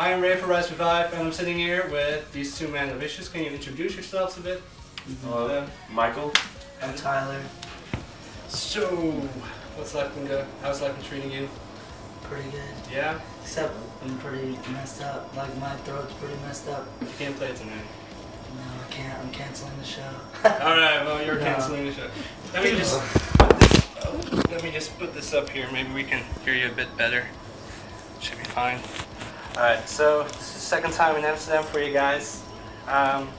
I am Ray for Rise Revive, and I'm sitting here with these two men of issues. Can you introduce yourselves a bit? Michael. And Tyler. So, how's life been treating you? Pretty good. Yeah? Except I'm pretty messed up. Like my throat's pretty messed up. You can't play tonight. No, I can't. I'm canceling the show. Alright, well you're canceling the show. Let me just put this up here. Maybe we can hear you a bit better. Should be fine. Alright, so this is the second time in Amsterdam for you guys. Have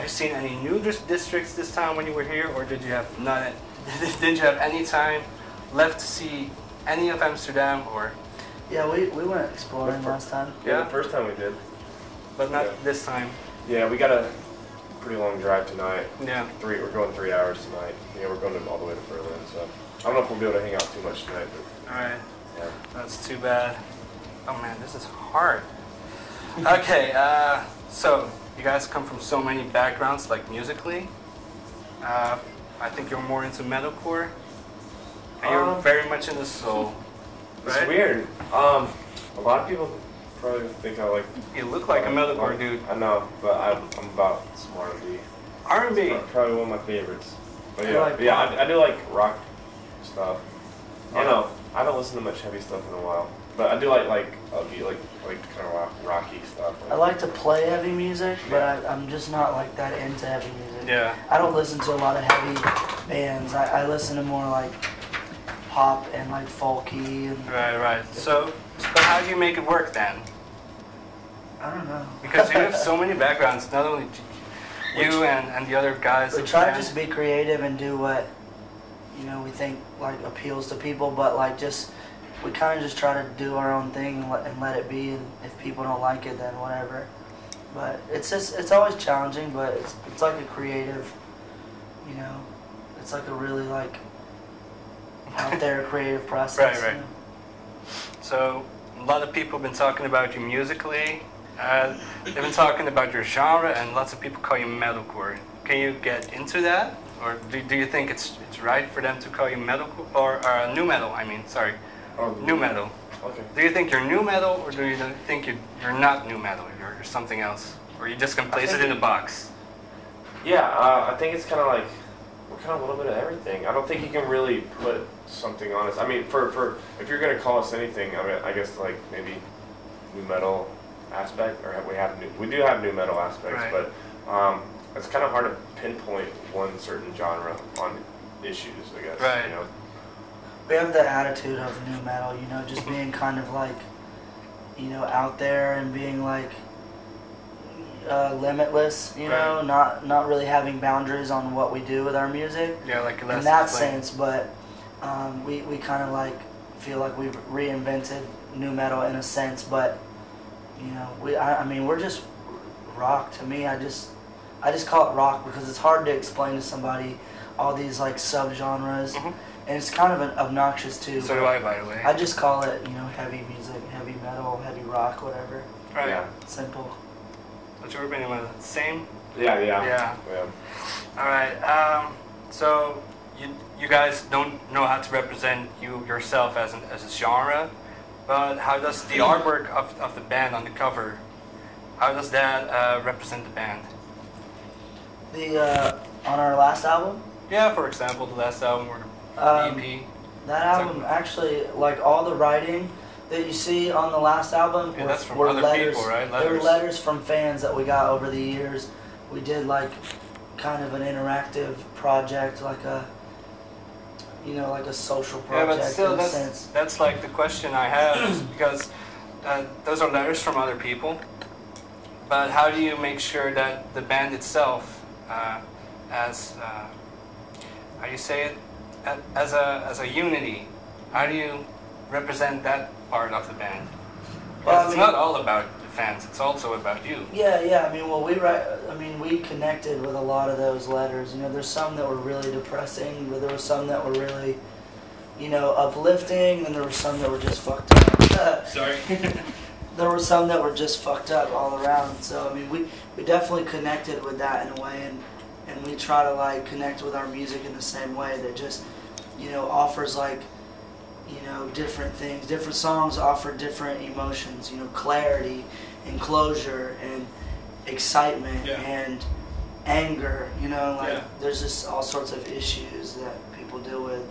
you seen any new districts this time when you were here, or did you have none? Did you have any time left to see any of Amsterdam, or? Yeah, we went exploring last time. Yeah, the first time we did. But not this time. Yeah, we got a pretty long drive tonight. Yeah. We're going 3 hours tonight. Yeah, we're going all the way to Berlin, so I don't know if we'll be able to hang out too much tonight. But Alright. yeah. That's too bad. Oh man, this is hard. Okay, so you guys come from so many backgrounds, like musically. I think you're more into metalcore, and you're very much into soul. Right? It's weird. A lot of people probably think I like. You look like a metalcore dude. I know, but I'm about some R&B. R&B. Probably one of my favorites. But I yeah, like I do like rock stuff. I don't know. I don't listen to much heavy stuff in a while, but I do like kind of rocky stuff. I like to play heavy music, but I'm just not like that into heavy music. Yeah. I don't listen to a lot of heavy bands. I listen to more like pop and like folky and. Right. So how do you make it work then? I don't know. Because you have so many backgrounds, not only you and the other guys. We try to just be creative and do what, we think like appeals to people, but like we kind of just try to do our own thing and let it be, and if people don't like it, then whatever. But it's always challenging, but it's like a creative, it's like a really like out there creative process. Right. So a lot of people have been talking about you musically. They've been talking about your genre, and lots of people call you metalcore. Can you get into that, or do you think it's right for them to call you metalcore or new metal? I mean, sorry, new metal. Okay. Do you think you're new metal, or do you think you're not new metal? You're something else, or you just can place it in a box? Yeah, I think it's kind of like we're kind of a little bit of everything. I don't think you can really put something on us. I mean, for if you're gonna call us anything, I mean, I guess like maybe new metal aspect, or we do have new metal aspects, right. But it's kind of hard to pinpoint one certain genre on issues, I guess. Right. We have the attitude of new metal, just being kind of like, out there and being like limitless, right. not really having boundaries on what we do with our music. Yeah, like in that sense, but we kind of like feel like we've reinvented new metal in a sense, but I mean we're just rock. To me, I just call it rock because it's hard to explain to somebody all these like subgenres. And it's kind of obnoxious too. So do I, by the way. I just call it, heavy music, heavy metal, heavy rock, whatever. Right. Yeah. Simple. What's your opinion? Same? Yeah. All right. So you guys don't know how to represent yourself as a genre, but how does the artwork of the band on the cover, how does that represent the band? On our last album? Yeah, for example, the last album or the EP. That album, actually, like all the writing that you see on the last album that's from were other letters. people, right? They were letters from fans that we got over the years. We did like kind of an interactive project, like a like a social project. Yeah, but still, in a sense. That's like the question I have, is because those are letters from other people. But how do you make sure that the band itself, how do you say it, as a unity, how do you represent that part of the band? Because it's not all about the fans; it's also about you. Yeah. I mean, we connected with a lot of those letters. There's some that were really depressing, but there were some that were really, uplifting, and there were some that were just fucked up. Sorry. There were some that were just fucked up all around. So I mean, we definitely connected with that in a way, and we try to like connect with our music in the same way that just offers like different things. Different songs offer different emotions, clarity enclosure and excitement and anger, you know, like there's just all sorts of issues that people deal with,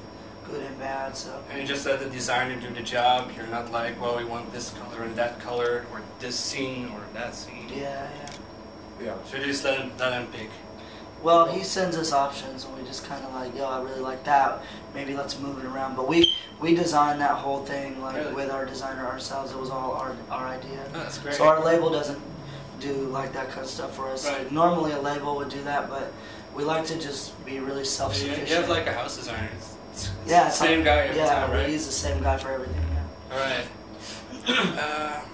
good and bad. So and you just let the designer do the job. You're not like, well, we want this color and that color, or this scene or that scene. Yeah. So you just let him pick. Well, he sends us options, and we just kind of like, yo, I really like that. Maybe let's move it around. But we designed that whole thing like with our designer ourselves. It was all our idea. Oh, that's great. So our label doesn't do like that kind of stuff for us. Like, normally a label would do that, but we like to just be really self-sufficient. You have like a house designer. It's the same guy every time, right? we use the same guy for everything. Yeah. All right.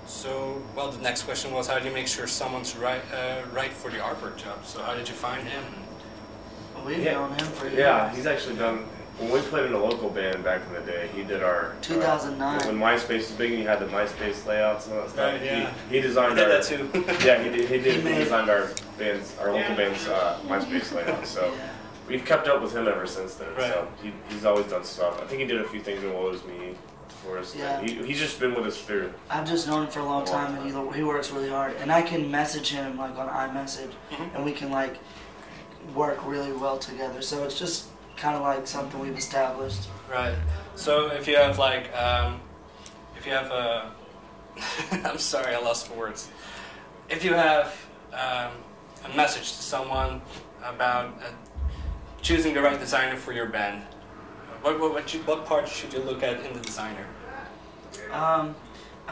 So, well, the next question was, how do you make sure someone's right for the artwork job? So, how did you find him? Well, we've known him for years. Yeah, he's actually done. When we played in a local band back in the day, he did our 2009. When MySpace was big and you had the MySpace layouts and all that stuff. Right, yeah. He designed I did our. that too. Yeah, he designed our local band's MySpace layout. So we've kept up with him ever since then. Right. So he's always done stuff. I think he did a few things in What Was Me for us. Yeah. He's just been with us through. I've just known him for a long time, and he works really hard. And I can message him like on iMessage, and we can like work really well together. So it's just kind of like something we've established. Right. So if you have like, I'm sorry, I lost for words. If you have a message to someone about choosing the right designer for your band, what part should you look at in the designer? I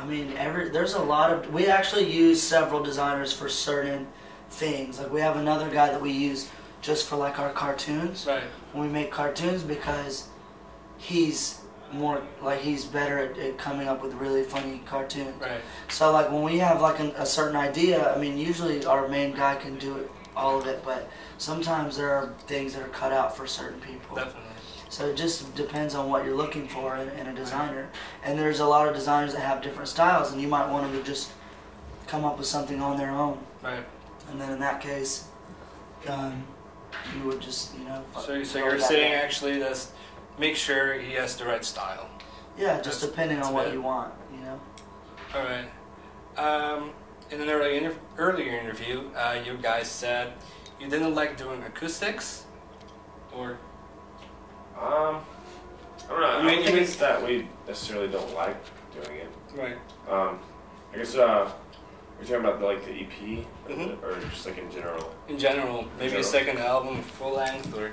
mean, there's a lot of. We actually use several designers for certain things. Like we have another guy that we use just for like our cartoons. Right. When we make cartoons, because he's better at coming up with really funny cartoons. Right. So like when we have like a certain idea, I mean, usually our main guy can do all of it, but sometimes there are things that are cut out for certain people. Definitely. So it just depends on what you're looking for in a designer. And there's a lot of designers that have different styles, and you might want them to just come up with something on their own. Right. And then in that case, you would just, you know. So you're saying actually that make sure he has the right style. Yeah, just depending on what you want, you know. All right. In an earlier interview, you guys said you didn't like doing acoustics, or. I don't know. I don't think it's that we necessarily don't like doing it. Right. I guess we're talking about like the EP, or just like in general. In general, maybe a second album, full length, or.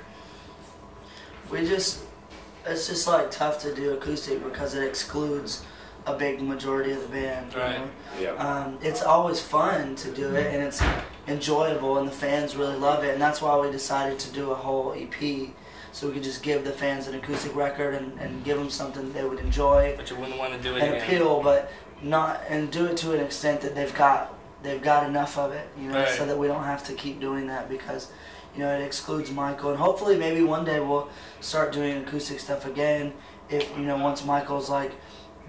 It's just like tough to do acoustic because it excludes a big majority of the band. Right. You know? Yeah. It's always fun to do it, and it's enjoyable, and the fans really love it, and that's why we decided to do a whole EP. So we could just give the fans an acoustic record and give them something they would enjoy. But you wouldn't want to do it and again. appeal, but not and do it to an extent that they've got enough of it, you know, so that we don't have to keep doing that because, you know, it excludes Michael. And hopefully, maybe one day we'll start doing acoustic stuff again. If you know, once Michael's like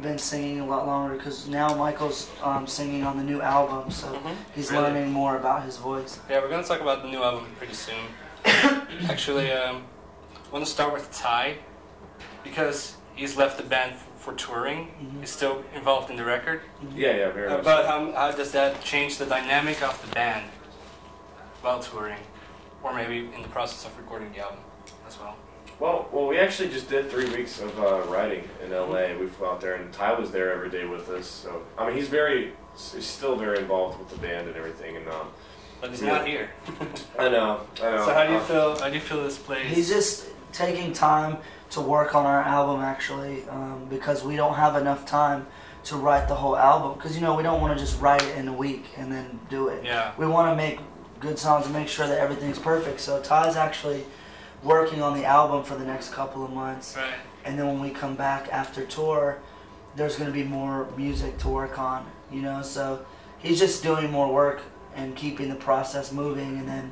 been singing a lot longer, because now Michael's singing on the new album, so he's learning more about his voice. Yeah, we're gonna talk about the new album pretty soon. Actually, I want to start with Ty, because he's left the band for touring. He's still involved in the record. Yeah, very much. But how does that change the dynamic of the band while touring, or maybe in the process of recording the album as well? Well, we actually just did 3 weeks of writing in LA. We flew out there, and Ty was there every day with us. So I mean, he's still very involved with the band and everything. And but he's not here. I know. So how do you feel? How do you feel this plays? He's just taking time to work on our album, actually, because we don't have enough time to write the whole album. Because, you know, we don't want to just write it in a week and then do it. Yeah. We want to make good songs and make sure that everything's perfect. So Ty's actually working on the album for the next couple of months. Right. And then when we come back after tour, there's going to be more music to work on, you know. So he's just doing more work and keeping the process moving. And then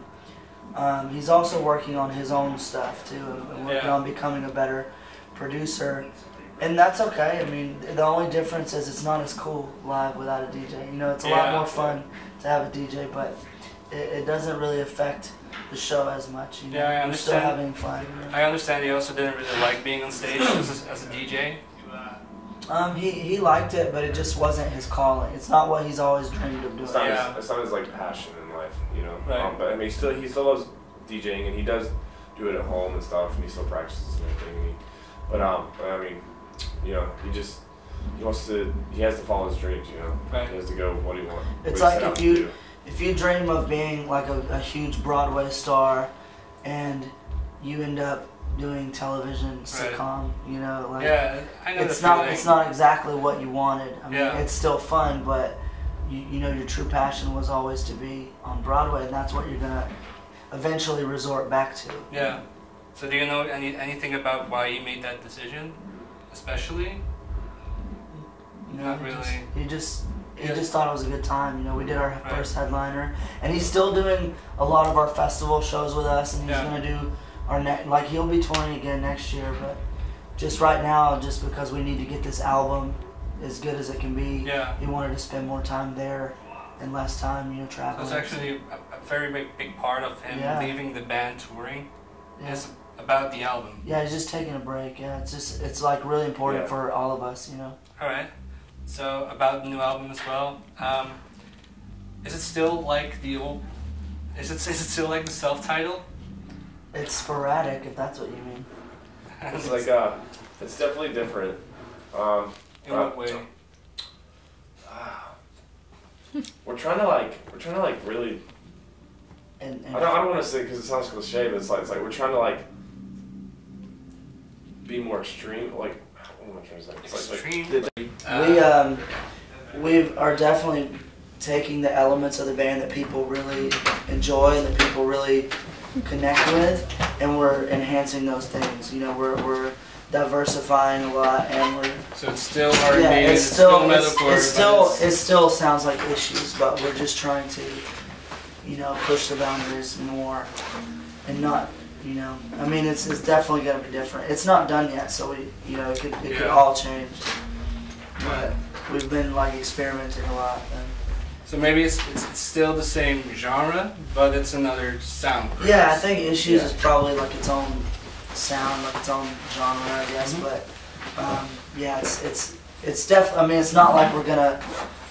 he's also working on his own stuff too, and working on becoming a better producer, and that's okay. I mean, the only difference is it's not as cool live without a DJ. You know, it's a lot more fun to have a DJ, but it doesn't really affect the show as much. You know? Yeah, I We're understand. still having fun. You know? I understand he also didn't really like being on stage as a DJ. He liked it, but it just wasn't his calling. It's not what he's always dreamed of doing. It's not his like passion in life, you know. Right. But I mean, he still loves DJing, and he does do it at home and stuff, and he still practices and everything. But I mean, you know, he has to follow his dreams, you know. Right. He has to go what he wants. It's like if you dream of being like a huge Broadway star, and you end up doing television sitcom, you know, like I know it's not exactly what you wanted. I mean, it's still fun, but you know your true passion was always to be on Broadway, and that's what you're gonna eventually resort back to. Yeah. So do you know anything about why he made that decision, especially? You know, Not really. He just thought it was a good time. You know, we did our first headliner, and he's still doing a lot of our festival shows with us, and he's gonna do our he'll be touring again next year. But just right now, just because we need to get this album as good as it can be, he wanted to spend more time there and less time, you know, traveling. So it's actually a very big part of him leaving the band touring. Is about the album. Yeah, he's just taking a break. Yeah, it's like really important for all of us, you know. All right. So about the new album as well. Is it still like the old? Is it still like the self-titled? It's sporadic, if that's what you mean. It's like it's definitely different. In what way? We're trying to like really. And I don't want to say because it sounds cliche, but it's like we're trying to like be more extreme. Like what am I trying to say? It's Extreme. We are definitely taking the elements of the band that people really enjoy and that people really connect with, and we're enhancing those things. You know, we're diversifying a lot, and we're. So it's still R&B. It's still metalcore. It still sounds like Issues, but we're just trying to, you know, push the boundaries more, and not, you know. I mean, it's definitely gonna be different. It's not done yet, so it could all change. But we've been like experimenting a lot. So maybe it's still the same genre, but it's another sound. Yeah, I think Issues is probably like its own sound, like its own genre, I guess. But it's definitely. I mean, it's not like we're gonna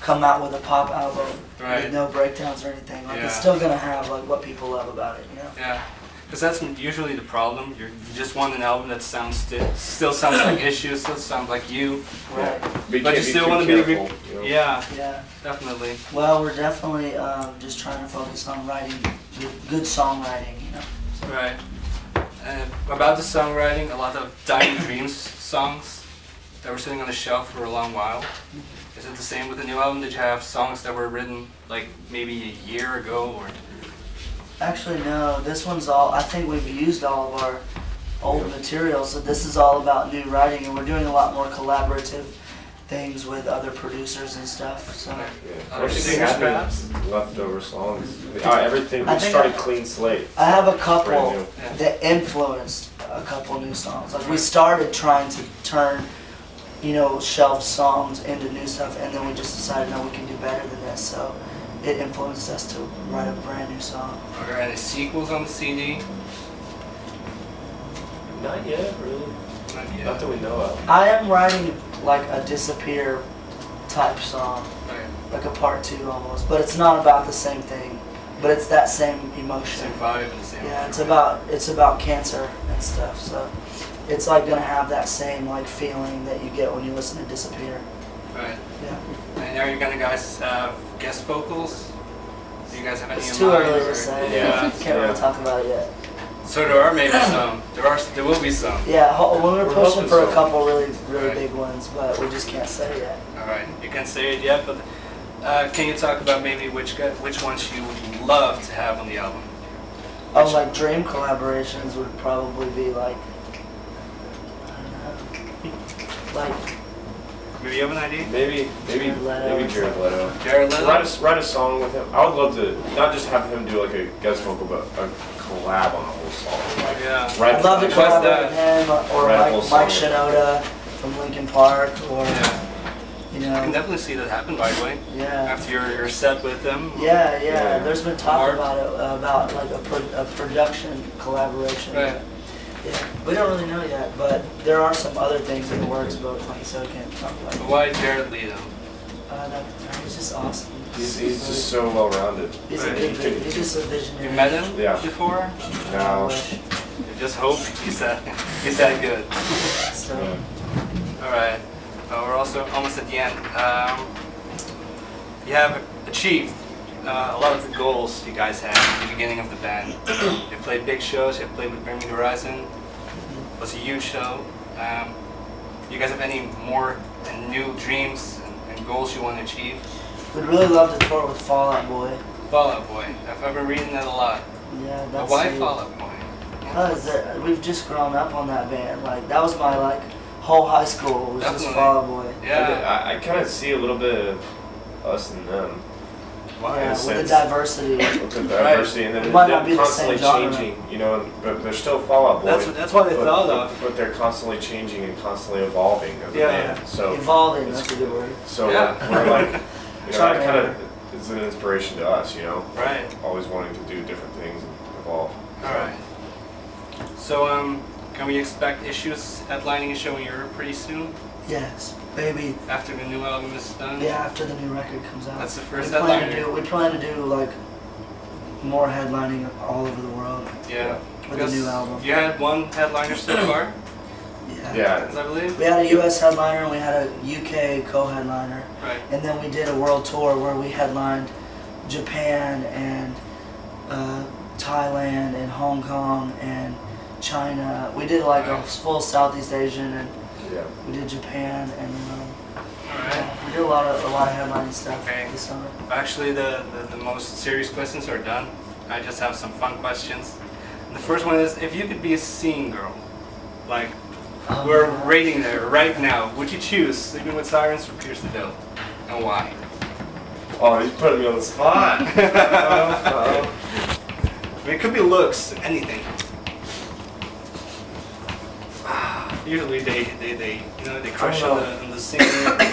come out with a pop album with no breakdowns or anything. Like it's still gonna have like what people love about it, you know. Yeah, because that's usually the problem. You just want an album that still sounds like Issues, still sounds like you. Right. But you still want to be. You know? Yeah. Yeah. Definitely. Well, we're definitely just trying to focus on writing good songwriting, you know. So. Right. About the songwriting, a lot of Dying Dreams songs that were sitting on the shelf for a long while. Is it the same with the new album? Did you have songs that were written like maybe a year ago or? Actually, no. This one's all. I think we've used all of our old material, so this is all about new writing, and we're doing a lot more collaborative things with other producers and stuff. So. Other singers, perhaps? Leftover songs. Everything. We started clean slate. I have a couple that influenced a couple new songs. Like we started trying to turn, you know, shelved songs into new stuff, and then we just decided, no, we can do better than this. So it influenced us to write a brand new song. Are there any sequels on the CD? Not yet, really. Not that we know of. I am writing like a Disappear type song, like a part 2 almost, but it's not about the same thing, but it's that same emotion. Same vibe and the same. Yeah, it's about cancer and stuff, so it's like gonna have that same like feeling that you get when you listen to Disappear. Right. Yeah. And are you gonna guys have guest vocals? Do you guys have any? It's too early to say. Yeah. Can't really talk about it yet. So there are maybe some. There will be some. Yeah, we're pushing for a couple really big ones, but we just can't say it yet. All right, you can't say it yet, but can you talk about maybe which ones you would love to have on the album? Oh, like dream collaborations would probably be like, I don't know, like. Maybe you have an idea? Maybe Jared Leto. Jared Leto? Write a song with him. I would love to not just have him do like a guest vocal, but a collab on a whole song. Like, I'd love to collaborate with him or Mike Shinoda from Linkin Park, or you know. I can definitely see that happen, by the way. Yeah. After your set with them. Yeah. There's been talk about it, about like a production collaboration. Right. Yeah, we don't really know yet, but there are some other things in the works, but like so I can't talk about it. Why Jared Leto? He's just awesome. He's just so well-rounded. He's a Right. good, he's just a visionary. You met him Yeah. before? I No. wish. I just hope he's that good. So, Alright, we're also almost at the end. You have achieved a lot of the goals you guys had at the beginning of the band. You played big shows, you played with Bring Me the Horizon. It was a huge show. You guys have any more new dreams and goals you want to achieve? we'd really love to tour with Fall Out Boy. Fall Out Boy. I've been reading that a lot. Yeah, But that's why it. Fall Out Boy? Because we've just grown up on that band. Like that was my like whole high school was just Definitely. Fall Out Boy. Yeah. I kind of see a little bit of us and them. Why? Yeah, in a with the sense. diversity. With the diversity, and then It might them not be the constantly same genre. changing, you know, but they're still Fall Out Boy. That's why they but, thought of. But they're constantly changing and constantly evolving as a Yeah. band. So, Evolving, it's- that's a good word. so Yeah. we're like, you know, that kind Charmander. of is an inspiration to us, you know. Right. Always wanting to do different things and evolve. Alright. So, can we expect Issues headlining a show in Europe pretty soon? Yes, baby. After the new album is done? Yeah, after the new record comes out. That's the first we plan to headliner. do. We plan to do like more headlining all over the world Yeah. with the Because new album. You had one headliner so far, Yeah. Yeah. as I believe? We had a U.S. headliner and we had a UK co-headliner, Right. and then we did a world tour where we headlined Japan and Thailand and Hong Kong and China. We did like a Right. full Southeast Asian, and Yeah. we did Japan, and Alright. we did a lot of headlining stuff Okay. this summer. Actually, the most serious questions are done. I just have some fun questions. The first one is, if you could be a scene girl, like we're rating there right now, would you choose Sleeping with Sirens or Pierce the Veil? And why? Oh, he's putting me on the spot. I mean, it could be looks, anything. Usually they crush on the singer.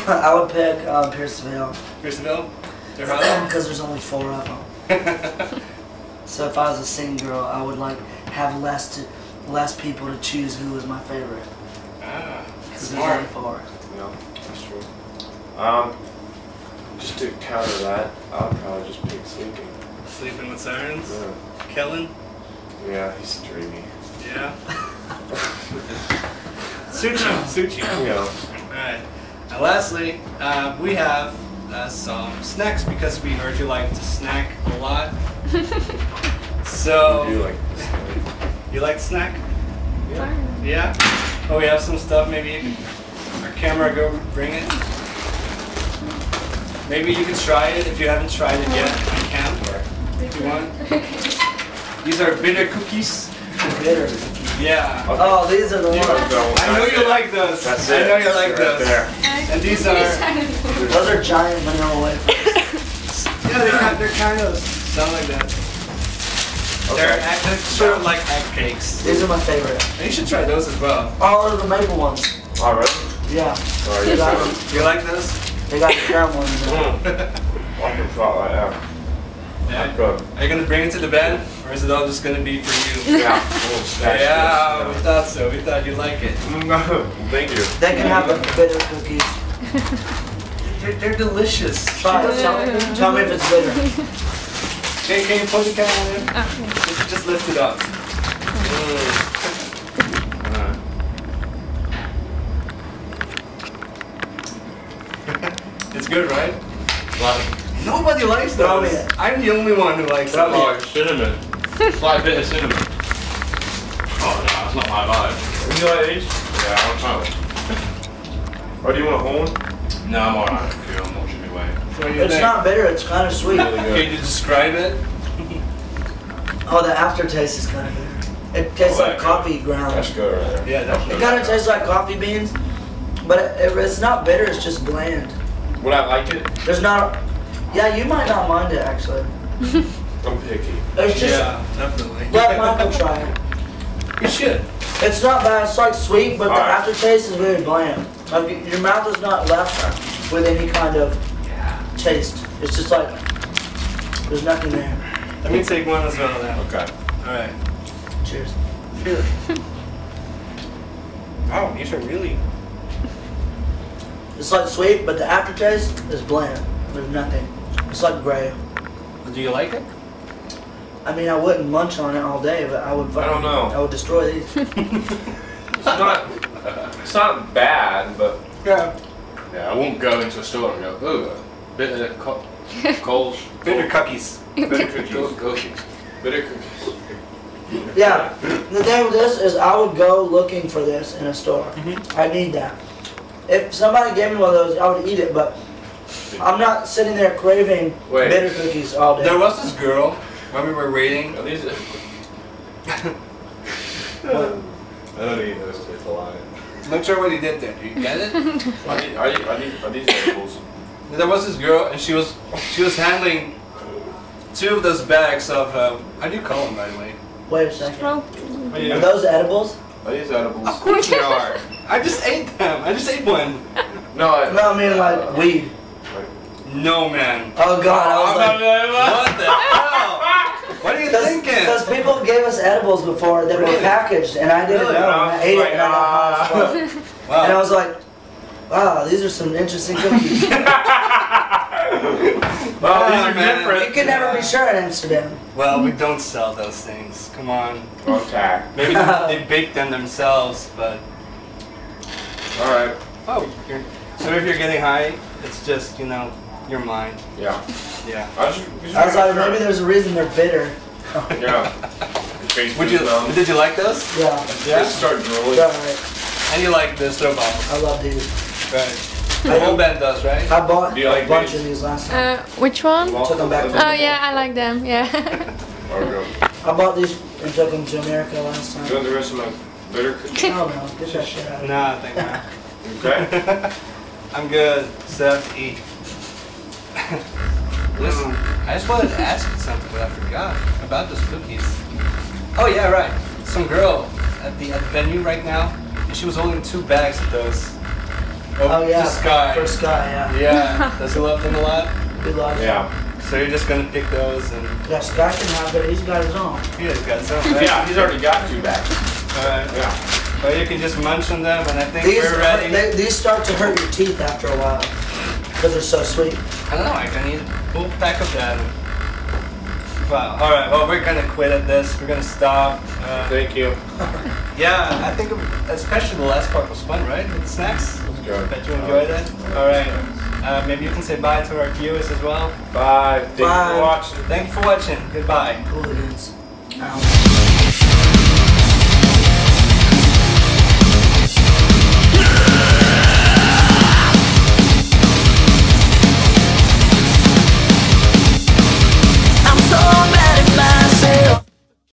I would pick Pierce the Veil Pierce the Veil? They're hot. because there's only 4 of them. So if I was a sing girl, I would like have less people to choose who was my favorite. Ah, Because there's only smart. 4. No, that's true. Just to counter that, I'll probably just pick Sleeping. Sleeping with Sirens? Yeah. Kellen? Yeah, he's dreamy. Yeah. Suchi. Yeah. Alright. And lastly, we have some snacks because we heard you like to snack a lot. So, You like you like to snack? Yeah. Yeah? Oh, we have some stuff. Maybe you can, our camera go bring it. Maybe you can try it if you haven't tried it yet on camp. If you want. These are bitter cookies. Bitter. Yeah. Oh, these are the You ones. don't I know you like those. That's I it. know you like Right those. there. And these are, Those are giant vanilla wafers. yeah, they're kind of sound like that. They're sort of like egg cakes. These are my favorite. And you should try those as well. All of the maple ones. Oh, really? Yeah. Oh, They you're got, trying. You like those? they got the caramel ones. I can thought like that. Yeah. Good. Are you gonna bring it to the band, or is it all just gonna be for you? Yeah. Yeah, we thought so. We thought you'd like it. Thank you. They can have the bitter cookies. They're delicious. Try it. Tell me if it's bitter. Can you put the camera in? Okay. Just lift it up. It's good, right? Nobody likes Tell me those. it. I'm the only one who likes them. Oh, cinnamon. Slight bit of cinnamon. Oh no, that's not my vibe. You like these? Yeah, I'll try it. Or do you want a whole one? No, I'm alright. I'm watching me way. So what do you It's think? not bitter. It's kind of sweet. Really good. Can you describe it? Oh, the aftertaste is kind of bitter. It tastes like coffee ground. That's good right there. Yeah, It definitely. kind of tastes like coffee beans, but it's not bitter. It's just bland. Would I like it? There's not. Yeah, you might not mind it actually. I'm picky. It's just Yeah, definitely. let Michael try it. You should. It's not bad. It's like sweet, but the Alright. aftertaste is very bland. Like your mouth is not left with any kind of taste. It's just like there's nothing there. Let me take one as well then. Okay. Alright. Cheers. Oh, these are really. It's like sweet, but the aftertaste is bland. There's nothing. It's like gray. Do you like it? I mean, I wouldn't munch on it all day, but I would. I don't know. I would destroy these. It's not bad, but Yeah. Yeah, I won't go into a store and go, ooh, a bit of coals. Bitter cookies. bitter cookies. Cookies. Bitter cookies. Yeah. The thing with this is, I would go looking for this in a store. I need that. If somebody gave me one of those, I would eat it, but I'm not sitting there craving Wait. bitter cookies all day. There was this girl when we were waiting. Are these? I don't eat those. It's a lie. Not sure what he did there. Do you get it? Are these edibles? There was this girl, and she was handling 2 of those bags of how do you call them, by the way? Wait a second. Stoked. Are those edibles? Are these edibles? Of course they are. I just ate them. I just ate one. No, No, I mean like weed. No, man. Oh God, I was like, What the hell? What are you thinking? because people gave us edibles before that were Really? packaged, and I didn't Really? know. And I ate it, and I got high as fuck. And I Wow. was like, wow, these are some interesting cookies. Well, these are man. You different. can never be sure in Amsterdam. Well, we don't sell those things. Come on. Okay. Maybe they bake them themselves, but All right. oh. So if you're getting high, it's just your mind. Yeah. Yeah. I was like, maybe there's a reason they're bitter. Yeah. Did you like those? Yeah. Yeah. Start drooling. Yeah, right. And you like the throw bottles? I love these. Right. The whole band does, right? I bought Do you like a bunch these? of these last time. Which one? Took them back to Oh yeah, I like them. Yeah. I bought these and took them to America last Do you time. want the rest of my bitter cookies? Oh no, get that shit out of here. Nah, thank you. Okay. I'm good. Seth, eat. Listen, I just wanted to ask you something, but I forgot about those cookies. Oh yeah, right. Some girl at the venue right now, and she was holding 2 bags of those. Oh yeah, to Sky. for Sky, yeah. Yeah. Does he love them a lot? We love it. Yeah. So you're just gonna pick those and Yeah, Sky can have it. He's got his own. he has got some. Right? Yeah, he's already got 2 bags. Alright. Yeah. But you can just munch on them, and I think These we're ready. these start to hurt your teeth after a while because they're so sweet. I don't know, I can eat a full pack of that. Wow. Alright, well, we're gonna quit at this. We're gonna stop. Thank you. Yeah, I think especially the last part was fun, right? With the snacks. Let's go. Bet you enjoyed it. Alright. Maybe you can say bye to our viewers as well. Bye. Thank you Bye. for watching. Thank you for watching. Goodbye. Hooligans. Ow.